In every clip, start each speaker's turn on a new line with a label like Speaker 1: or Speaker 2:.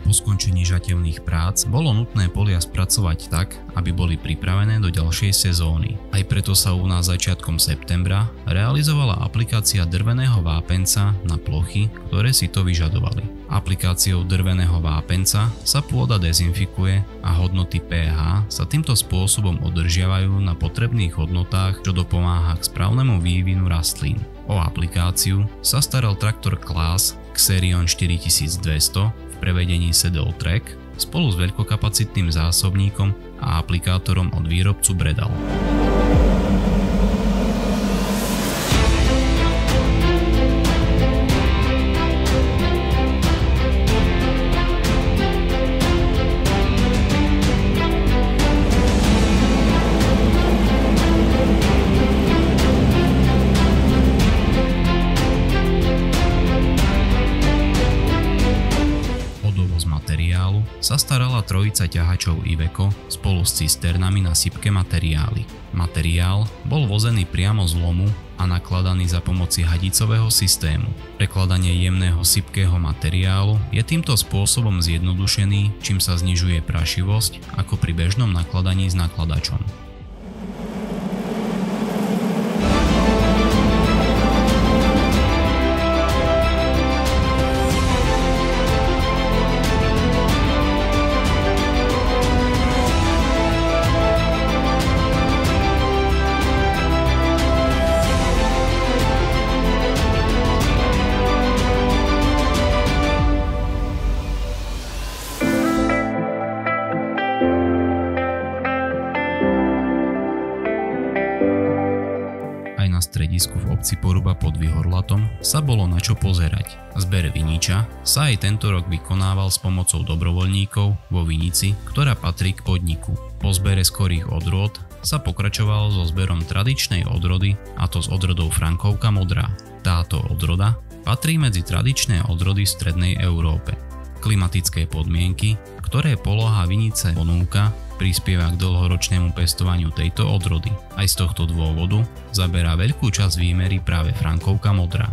Speaker 1: Po skončení žatevných prác bolo nutné polia spracovať tak, aby boli pripravené do ďalšej sezóny. Aj preto sa u nás začiatkom septembra realizovala aplikácia drveného vápenca na plochy, ktoré si to vyžadovali. Aplikáciou drveného vápenca sa pôda dezinfikuje a hodnoty pH sa týmto spôsobom udržiavajú na potrebných hodnotách, čo dopomáha k správnemu vývinu rastlín. O aplikáciu sa staral traktor Claas Xerion 4200 v prevedení Sedel Track spolu s veľkokapacitným zásobníkom a aplikátorom od výrobcu Bredal. Sa starala trojica ťahačov Iveco spolu s cisternami na sypke materiály. Materiál bol vozený priamo z lomu a nakladaný za pomoci hadicového systému. Prekladanie jemného sypkého materiálu je týmto spôsobom zjednodušený, čím sa znižuje prašivosť ako pri bežnom nakladaní s nakladačom. Na stredisku v obci Poruba pod Vyhorlatom sa bolo na čo pozerať. Zber viniča sa aj tento rok vykonával s pomocou dobrovoľníkov vo Vinici, ktorá patrí k podniku. Po zbere skorých odrôd sa pokračovalo so zberom tradičnej odrody, a to s odrodou Frankovka modrá. Táto odroda patrí medzi tradičné odrody v strednej Európe. Klimatické podmienky, ktoré poloha Vinice ponúka, prispieva k dlhoročnému pestovaniu tejto odrody. Aj z tohto dôvodu zaberá veľkú časť výmery práve Frankovka modrá.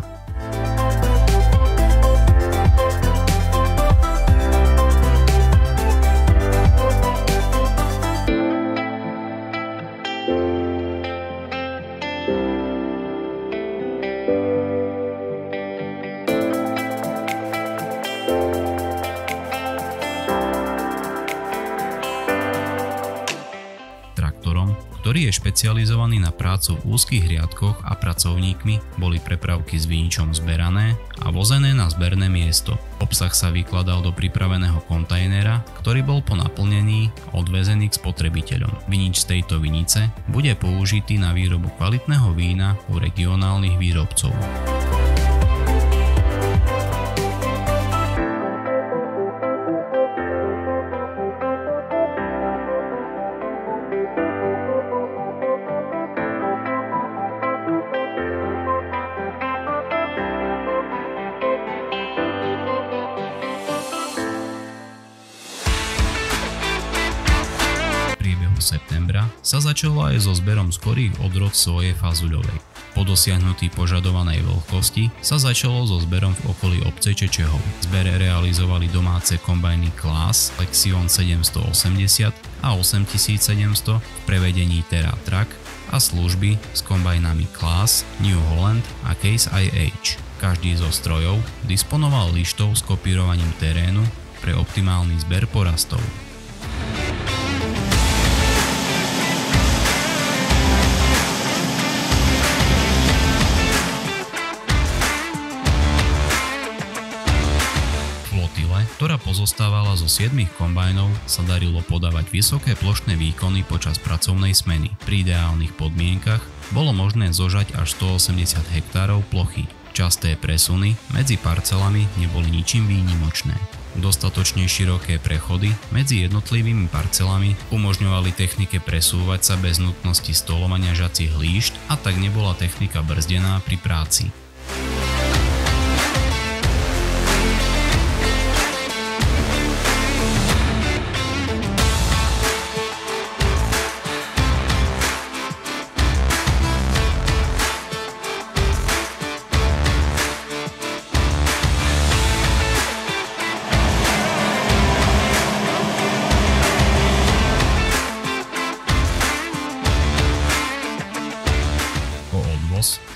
Speaker 1: Ktorý je špecializovaný na prácu v úzkých riadkoch a pracovníkmi, boli prepravky s viničom zberané a vozené na zberné miesto. Obsah sa vykladal do pripraveného kontajnera, ktorý bol po naplnení odvezený k spotrebiteľom. Vinič z tejto vinice bude použitý na výrobu kvalitného vína u regionálnych výrobcov. Septembra sa začalo aj so zberom skorých odrod soje fazuľovej. Po dosiahnutí požadovanej vlhkosti sa začalo so zberom v okolí obce Čečehov. Zber realizovali domáce kombajny Claas Lexion 780 a 8700 v prevedení Terra Track a služby s kombajnami Claas, New Holland a Case IH. Každý zo strojov disponoval lištou s kopírovaním terénu pre optimálny zber porastov. Ktorá pozostávala zo 7 kombajnov, sa darilo podávať vysoké plošné výkony počas pracovnej smeny. Pri ideálnych podmienkach bolo možné zožať až 180 hektárov plochy. Časté presuny medzi parcelami neboli ničím výnimočné. Dostatočne široké prechody medzi jednotlivými parcelami umožňovali technike presúvať sa bez nutnosti stolovania žacích líšt a tak nebola technika brzdená pri práci.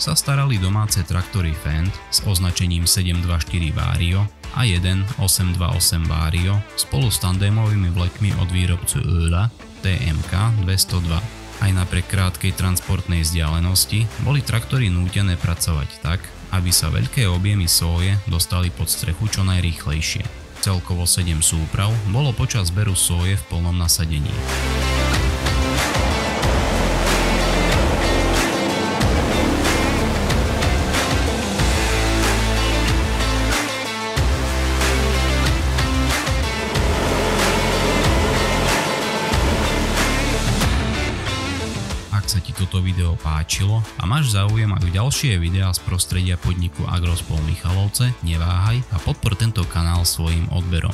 Speaker 1: sa starali domáce traktory Fendt s označením 724 Vario a 1828 Vario spolu s tandémovými vlekmi od výrobcu Öhla TMK 202. Aj napriek krátkej transportnej vzdialenosti boli traktory nútené pracovať tak, aby sa veľké objemy soje dostali pod strechu čo najrýchlejšie. Celkovo 7 súprav bolo počas zberu soje v plnom nasadení. Ak sa ti toto video páčilo a máš záujem aj o ďalšie videá z prostredia podniku Agrospol Michalovce, neváhaj a podpor tento kanál svojím odberom.